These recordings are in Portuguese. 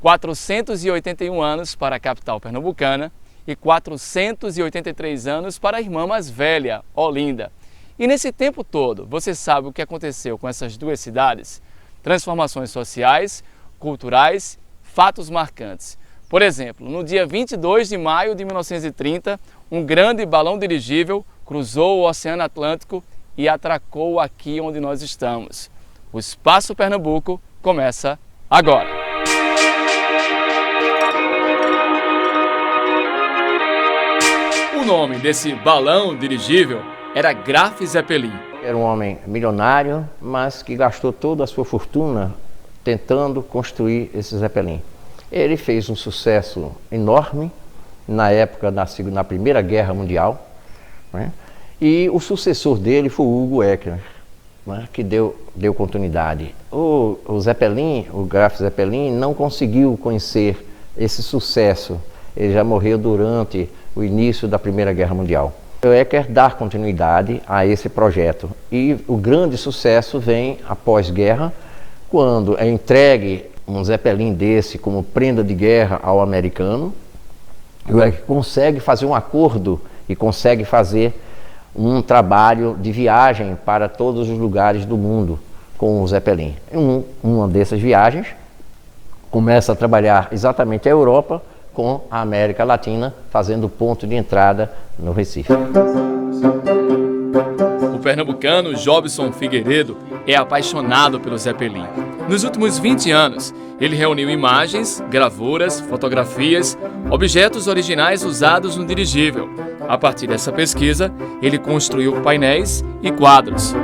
481 anos para a capital pernambucana e 483 anos para a irmã mais velha, Olinda. E nesse tempo todo, você sabe o que aconteceu com essas duas cidades? Transformações sociais, culturais, fatos marcantes. Por exemplo, no dia 22 de maio de 1930, um grande balão dirigível cruzou o Oceano Atlântico e atracou aqui onde nós estamos. O Espaço Pernambuco começa agora! O nome desse balão dirigível era Graf Zeppelin. Era um homem milionário, mas que gastou toda a sua fortuna tentando construir esse Zeppelin. Ele fez um sucesso enorme na época na Primeira Guerra Mundial, né? E o sucessor dele foi o Hugo Eckner, né? Que deu continuidade. O Zeppelin, o Graf Zeppelin, não conseguiu conhecer esse sucesso. Ele já morreu durante o início da Primeira Guerra Mundial. O Eckner dá continuidade a esse projeto e o grande sucesso vem após-guerra, quando é entregue um Zeppelin desse como prenda de guerra ao americano. O Eckner consegue fazer um acordo e consegue fazer um trabalho de viagem para todos os lugares do mundo com o Zeppelin. Uma dessas viagens começa a trabalhar exatamente a Europa, com a América Latina, fazendo ponto de entrada no Recife. O pernambucano Jobson Figueiredo é apaixonado pelo Zeppelin. Nos últimos 20 anos, ele reuniu imagens, gravuras, fotografias, objetos originais usados no dirigível. A partir dessa pesquisa, ele construiu painéis e quadros.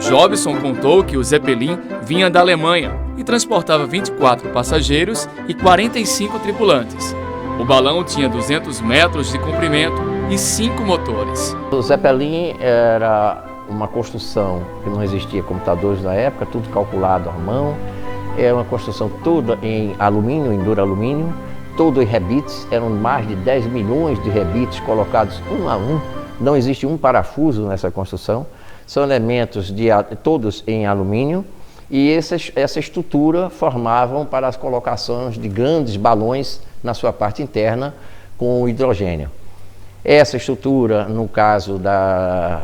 Jobson contou que o Zeppelin vinha da Alemanha e transportava 24 passageiros e 45 tripulantes. O balão tinha 200 metros de comprimento e 5 motores. O Zeppelin era uma construção que não existia computadores na época, tudo calculado à mão. Era uma construção toda em alumínio, em duralumínio, todo em rebites. Eram mais de 10 milhões de rebites colocados um a um. Não existe um parafuso nessa construção. São elementos todos em alumínio e essa estrutura formavam para as colocações de grandes balões na sua parte interna com hidrogênio. Essa estrutura, no caso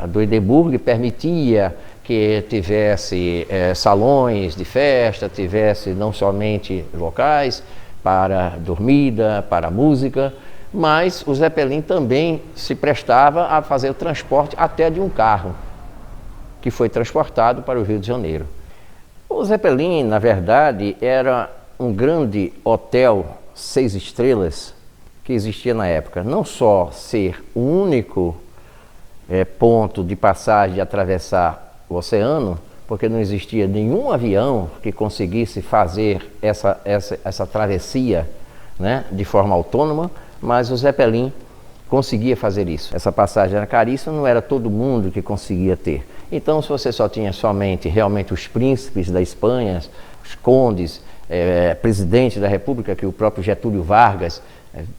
do Hindenburg, permitia que tivesse salões de festa, tivesse não somente locais para dormida, para música, mas o Zeppelin também se prestava a fazer o transporte até de um carro, que foi transportado para o Rio de Janeiro. O Zeppelin, na verdade, era um grande hotel 6 estrelas que existia na época. Não só ser o único ponto de passagem de atravessar o oceano, porque não existia nenhum avião que conseguisse fazer essa travessia, né, de forma autônoma, mas o Zeppelin conseguia fazer isso. Essa passagem era caríssima, não era todo mundo que conseguia ter. Então, se você só tinha realmente os príncipes da Espanha, os condes, presidente da República, que o próprio Getúlio Vargas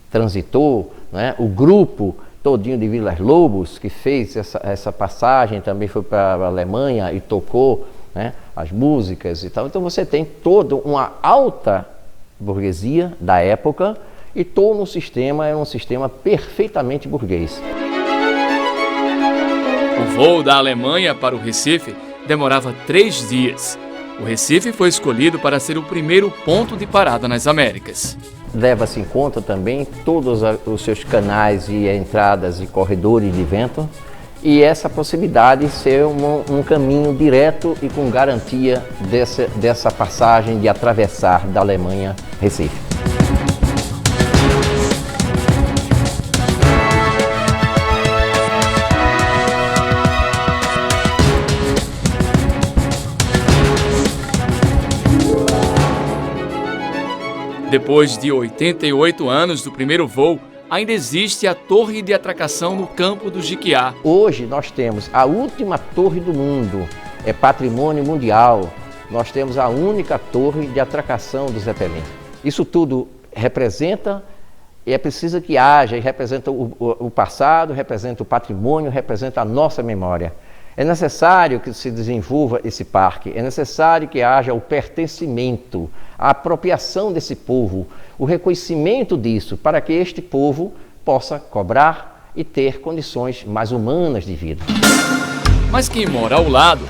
transitou, né? O grupo todinho de Vilas Lobos, que fez essa passagem, também foi para a Alemanha e tocou, né, as músicas e tal. Então, você tem toda uma alta burguesia da época e todo o sistema era um sistema perfeitamente burguês. O voo da Alemanha para o Recife demorava 3 dias. O Recife foi escolhido para ser o primeiro ponto de parada nas Américas. Leva-se em conta também todos os seus canais e entradas e corredores de vento e essa possibilidade de ser um caminho direto e com garantia dessa passagem de atravessar da Alemanha Recife. Depois de 88 anos do primeiro voo, ainda existe a torre de atracação no campo do Jiquiá. Hoje nós temos a última torre do mundo, é patrimônio mundial. Nós temos a única torre de atracação do Zeppelin. Isso tudo representa E é preciso que haja, e representa o passado, representa o patrimônio, representa a nossa memória. É necessário que se desenvolva esse parque, é necessário que haja o pertencimento, a apropriação desse povo, o reconhecimento disso, para que este povo possa cobrar e ter condições mais humanas de vida. Mas quem mora ao lado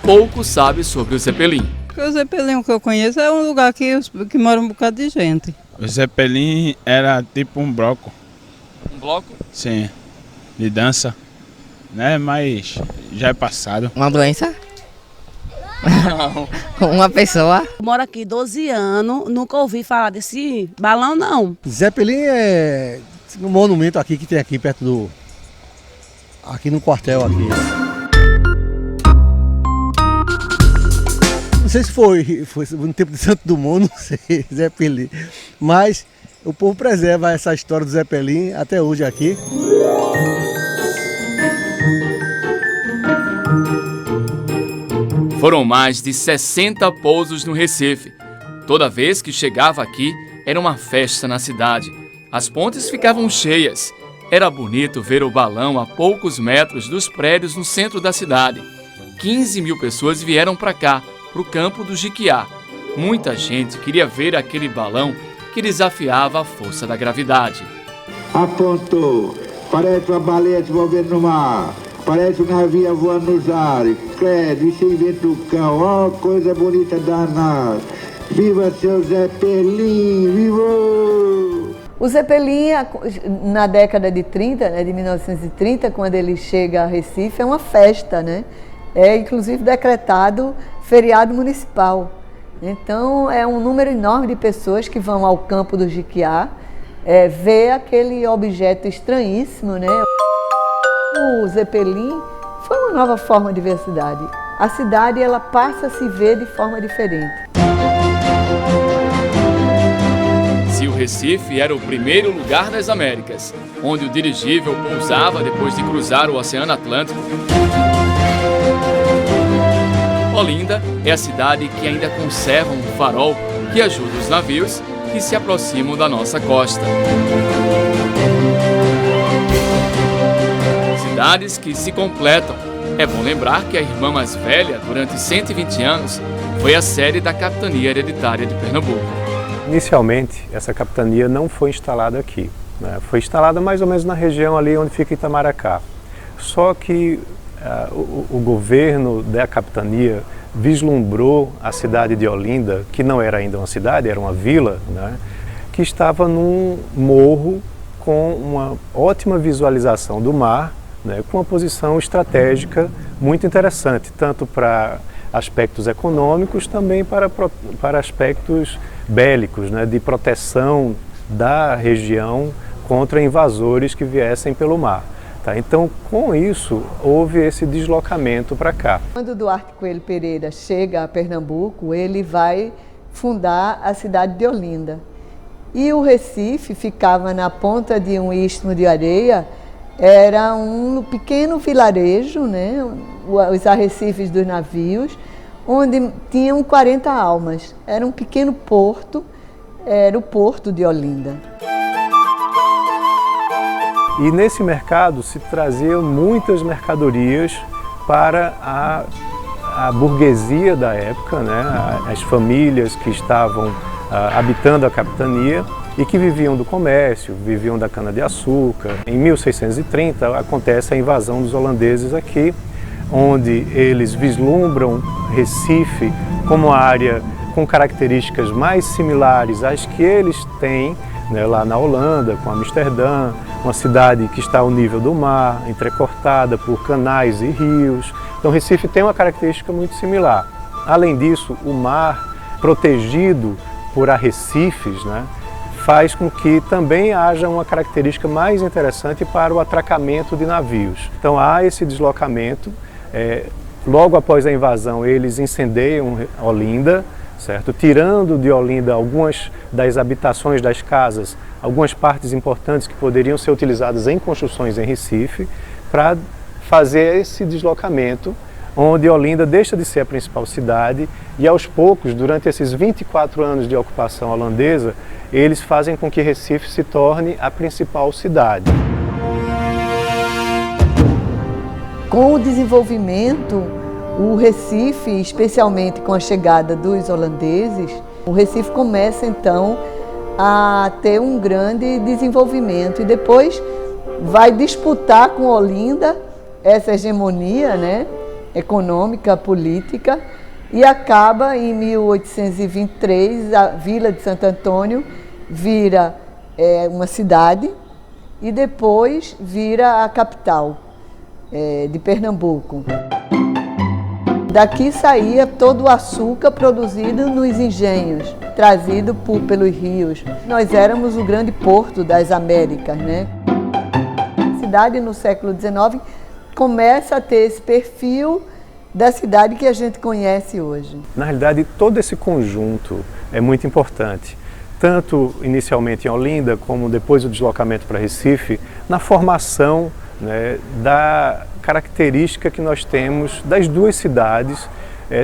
pouco sabe sobre o Zeppelin. O Zeppelin que eu conheço é um lugar que mora um bocado de gente. O Zeppelin era tipo um bloco. Um bloco? Sim, de dança, né? Mas já é passado. Uma doença? Não. Uma pessoa? Eu moro aqui 12 anos, nunca ouvi falar desse balão, não. Zeppelin é um monumento aqui que tem aqui perto do... aqui no quartel aqui. Não sei se foi no tempo de Santo Dumont, não sei, Zeppelin. Mas o povo preserva essa história do Zeppelin até hoje aqui. Foram mais de 60 pousos no Recife. Toda vez que chegava aqui, era uma festa na cidade. As pontes ficavam cheias. Era bonito ver o balão a poucos metros dos prédios no centro da cidade. 15 mil pessoas vieram para cá, para o campo do Jiquiá. Muita gente queria ver aquele balão que desafiava a força da gravidade. Apontou, parece uma baleia se movendo no mar, parece um navio voando nos ares, credo, isso inventa o cão, ó, coisa bonita danada. Viva seu Zeppelin, viva! O Zeppelin, na década de 30, né, de 1930, quando ele chega a Recife, é uma festa, né? É inclusive decretado feriado municipal. Então é um número enorme de pessoas que vão ao campo do Jiquiá ver aquele objeto estranhíssimo, né? O Zeppelin foi uma nova forma de ver a cidade. A cidade ela passa a se ver de forma diferente. Se o Recife era o primeiro lugar das Américas, onde o dirigível pousava depois de cruzar o Oceano Atlântico, Olinda é a cidade que ainda conserva um farol que ajuda os navios que se aproximam da nossa costa. Cidades que se completam. É bom lembrar que a irmã mais velha, durante 120 anos, foi a sede da Capitania Hereditária de Pernambuco. Inicialmente, essa capitania não foi instalada aqui, né? Foi instalada mais ou menos na região ali onde fica Itamaracá. Só que o governo da capitania vislumbrou a cidade de Olinda, que não era ainda uma cidade, era uma vila, né? Que estava num morro com uma ótima visualização do mar, né? Com uma posição estratégica muito interessante, tanto para aspectos econômicos, também para aspectos bélicos, né? De proteção da região contra invasores que viessem pelo mar. Tá, então, com isso, houve esse deslocamento para cá. Quando Duarte Coelho Pereira chega a Pernambuco, ele vai fundar a cidade de Olinda. E o Recife ficava na ponta de um istmo de areia, era um pequeno vilarejo, né, os arrecifes dos navios, onde tinham 40 almas. Era um pequeno porto, era o porto de Olinda. E nesse mercado se traziam muitas mercadorias para a burguesia da época, né? As famílias que estavam habitando a capitania e que viviam do comércio, viviam da cana-de-açúcar. Em 1630 acontece a invasão dos holandeses aqui, onde eles vislumbram Recife como uma área com características mais similares às que eles têm, né, lá na Holanda, com Amsterdã, uma cidade que está ao nível do mar, entrecortada por canais e rios. Então Recife tem uma característica muito similar. Além disso, o mar protegido por arrecifes, né, faz com que também haja uma característica mais interessante para o atracamento de navios. Então há esse deslocamento. Logo após a invasão, eles incendeiam Olinda, certo? Tirando de Olinda algumas das habitações das casas, algumas partes importantes que poderiam ser utilizadas em construções em Recife, para fazer esse deslocamento onde Olinda deixa de ser a principal cidade e, aos poucos, durante esses 24 anos de ocupação holandesa, eles fazem com que Recife se torne a principal cidade. Com o desenvolvimento, o Recife, especialmente com a chegada dos holandeses, o Recife começa então a ter um grande desenvolvimento e depois vai disputar com Olinda essa hegemonia, né, econômica, política, e acaba em 1823, a Vila de Santo Antônio vira uma cidade e depois vira a capital de Pernambuco. Daqui saía todo o açúcar produzido nos engenhos, trazido pelos rios. Nós éramos o grande porto das Américas, né? A cidade no século XIX começa a ter esse perfil da cidade que a gente conhece hoje. Na realidade, todo esse conjunto é muito importante, tanto inicialmente em Olinda, como depois do deslocamento para Recife, na formação, né, da característica que nós temos das duas cidades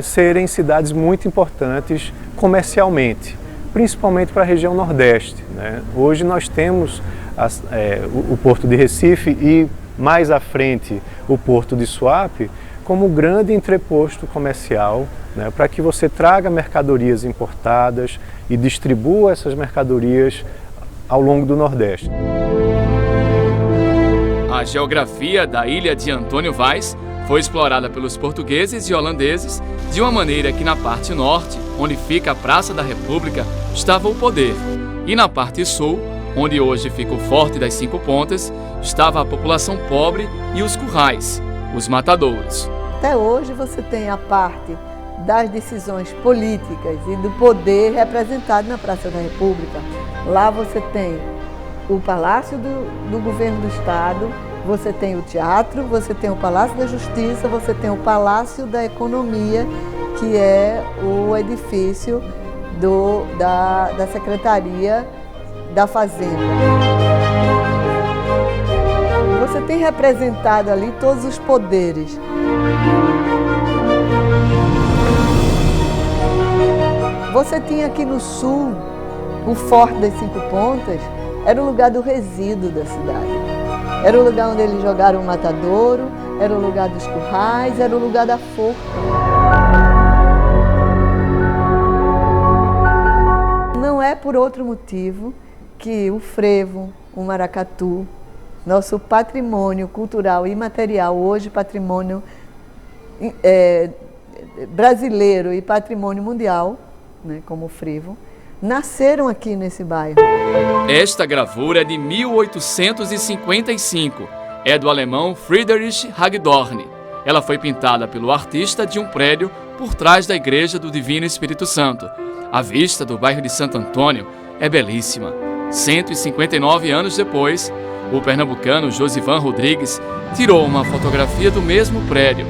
serem cidades muito importantes comercialmente, principalmente para a região Nordeste, né? Hoje nós temos o Porto de Recife e, mais à frente, o Porto de Suape, como grande entreposto comercial, né, para que você traga mercadorias importadas e distribua essas mercadorias ao longo do Nordeste. A geografia da ilha de Antônio Vaz foi explorada pelos portugueses e holandeses de uma maneira que na parte norte, onde fica a Praça da República, estava o poder, e na parte sul, onde hoje fica o Forte das Cinco Pontas, estava a população pobre e os currais, os matadouros. Até hoje você tem a parte das decisões políticas e do poder representado na Praça da República. Lá você tem o Palácio do Governo do Estado, você tem o Teatro, você tem o Palácio da Justiça, você tem o Palácio da Economia, que é o edifício da Secretaria da Fazenda. Você tem representado ali todos os poderes. Você tinha aqui no sul o Forte das Cinco Pontas, era o lugar do resíduo da cidade. Era o lugar onde eles jogaram o matadouro, era o lugar dos currais, era o lugar da forca. Não é por outro motivo que o frevo, o maracatu, nosso patrimônio cultural e material, hoje patrimônio brasileiro e patrimônio mundial, né, como o frevo, nasceram aqui nesse bairro. Esta gravura é de 1855. É do alemão Friedrich Hagedorn. Ela foi pintada pelo artista de um prédio por trás da Igreja do Divino Espírito Santo. A vista do bairro de Santo Antônio é belíssima. 159 anos depois, o pernambucano Josivan Rodrigues tirou uma fotografia do mesmo prédio.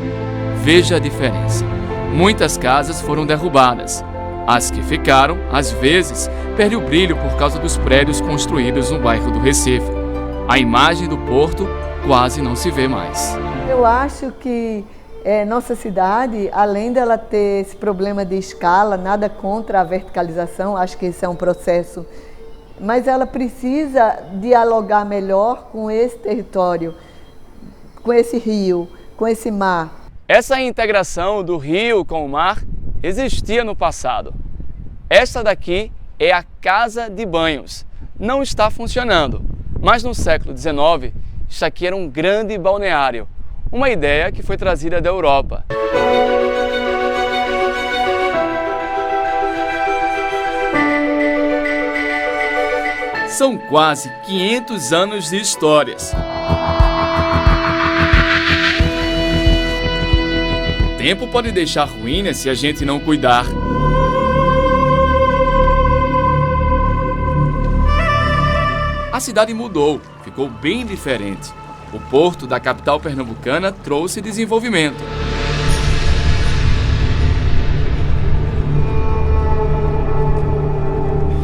Veja a diferença. Muitas casas foram derrubadas. As que ficaram, às vezes, perdem o brilho por causa dos prédios construídos no bairro do Recife. A imagem do porto quase não se vê mais. Eu acho que nossa cidade, além dela ter esse problema de escala, nada contra a verticalização, acho que esse é um processo, mas ela precisa dialogar melhor com esse território, com esse rio, com esse mar. Essa integração do rio com o mar existia no passado. Esta daqui é a Casa de Banhos. Não está funcionando, mas no século XIX, isso aqui era um grande balneário. Uma ideia que foi trazida da Europa. São quase 500 anos de histórias. O tempo pode deixar ruínas se a gente não cuidar. A cidade mudou, ficou bem diferente. O porto da capital pernambucana trouxe desenvolvimento.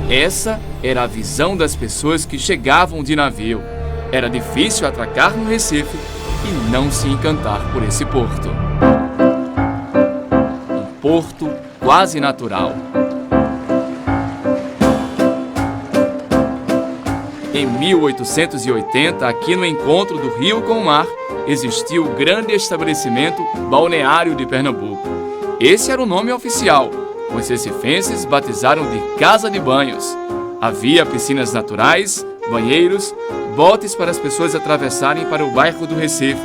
Essa era a visão das pessoas que chegavam de navio. Era difícil atracar no Recife e não se encantar por esse porto. porto quase natural. Em 1880, aqui no encontro do rio com o mar, existiu o grande estabelecimento balneário de Pernambuco. Esse era o nome oficial. Os recifenses batizaram de Casa de Banhos. Havia piscinas naturais, banheiros, botes para as pessoas atravessarem para o bairro do Recife.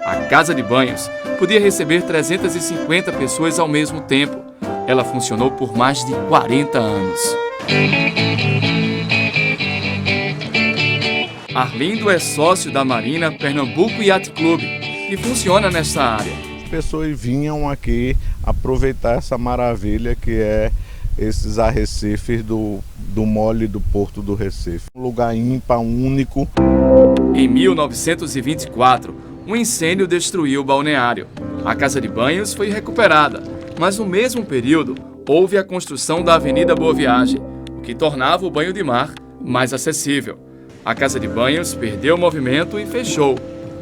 A Casa de Banhos podia receber 350 pessoas ao mesmo tempo. Ela funcionou por mais de 40 anos. Arlindo é sócio da Marina Pernambuco Yacht Club, que funciona nesta área. As pessoas vinham aqui aproveitar essa maravilha que é esses arrecifes do mole do Porto do Recife. Um lugar ímpar, único. Em 1924, um incêndio destruiu o balneário. A Casa de Banhos foi recuperada, mas no mesmo período houve a construção da Avenida Boa Viagem, o que tornava o banho de mar mais acessível. A Casa de Banhos perdeu o movimento e fechou.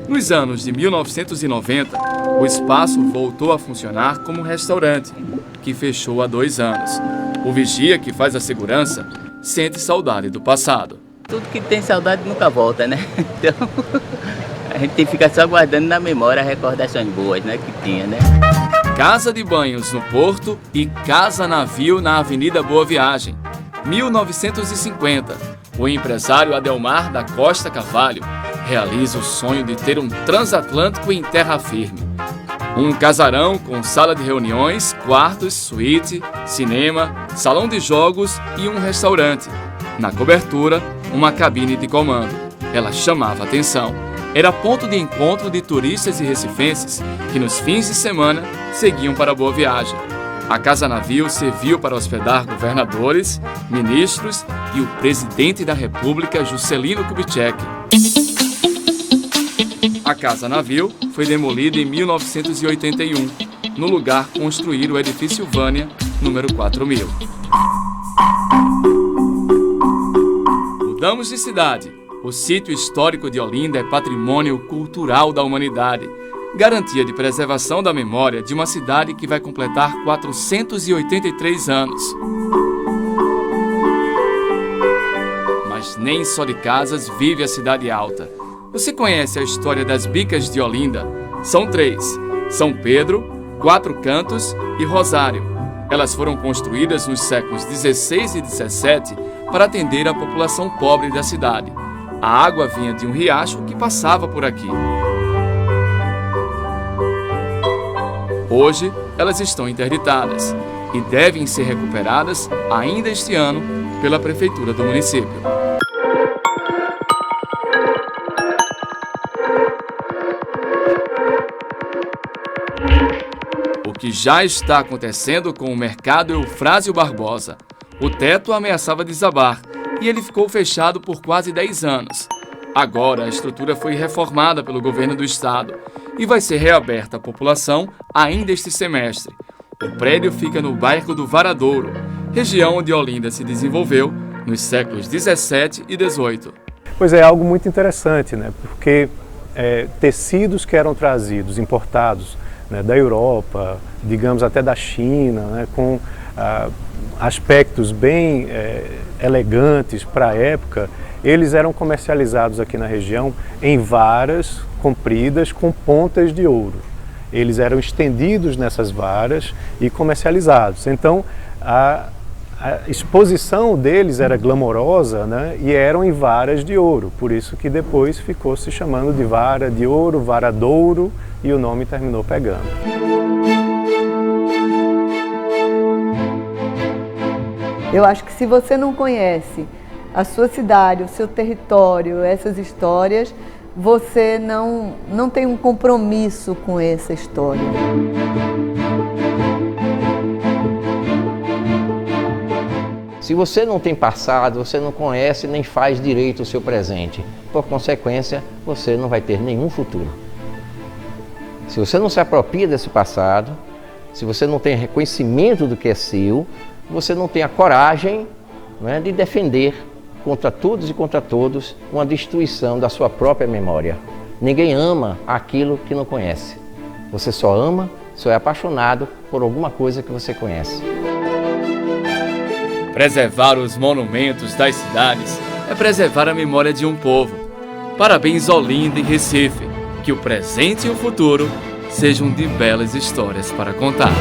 Nos anos de 1990, o espaço voltou a funcionar como restaurante, que fechou há 2 anos. O vigia, que faz a segurança, sente saudade do passado. Tudo que tem saudade nunca volta, né? Então, a gente fica só guardando na memória as recordações boas, né, que tinha, né? Casa de Banhos no Porto e Casa Navio na Avenida Boa Viagem. 1950. O empresário Adelmar da Costa Carvalho realiza o sonho de ter um transatlântico em terra firme. Um casarão com sala de reuniões, quartos, suíte, cinema, salão de jogos e um restaurante. Na cobertura, uma cabine de comando. Ela chamava atenção. Era ponto de encontro de turistas e recifenses que nos fins de semana seguiam para Boa Viagem. A Casa Navio serviu para hospedar governadores, ministros e o presidente da República, Juscelino Kubitschek. A Casa Navio foi demolida em 1981. No lugar construíram o edifício Vânia, número 4000. Mudamos de cidade. O sítio histórico de Olinda é patrimônio cultural da humanidade. Garantia de preservação da memória de uma cidade que vai completar 483 anos. Mas nem só de casas vive a Cidade Alta. Você conhece a história das Bicas de Olinda? São 3: São Pedro, Quatro Cantos e Rosário. Elas foram construídas nos séculos 16 e 17 para atender a população pobre da cidade. A água vinha de um riacho que passava por aqui. Hoje, elas estão interditadas e devem ser recuperadas ainda este ano pela Prefeitura do município. O que já está acontecendo com o mercado Eufrásio Barbosa. O teto ameaçava desabar e ele ficou fechado por quase 10 anos. Agora, a estrutura foi reformada pelo governo do estado e vai ser reaberta à população ainda este semestre. O prédio fica no bairro do Varadouro, região onde Olinda se desenvolveu nos séculos 17 e 18. Pois é, algo muito interessante, né? Porque tecidos que eram trazidos, importados, né, da Europa, digamos até da China, né, com aspectos bem elegantes para a época, eles eram comercializados aqui na região em varas compridas com pontas de ouro. Eles eram estendidos nessas varas e comercializados. Então, a exposição deles era glamourosa, né, e eram em varas de ouro. Por isso que depois ficou se chamando de vara de ouro, varadouro, e o nome terminou pegando. Eu acho que se você não conhece a sua cidade, o seu território, essas histórias, você não tem um compromisso com essa história. Se você não tem passado, você não conhece nem faz direito o seu presente. Por consequência, você não vai ter nenhum futuro. Se você não se apropria desse passado, se você não tem reconhecimento do que é seu, você não tem a coragem, né, de defender contra todos e contra todos uma destruição da sua própria memória. Ninguém ama aquilo que não conhece. Você só ama Você é apaixonado por alguma coisa que você conhece. Preservar os monumentos das cidades é preservar a memória de um povo. Parabéns, Olinda e Recife. Que o presente e o futuro sejam de belas histórias para contar.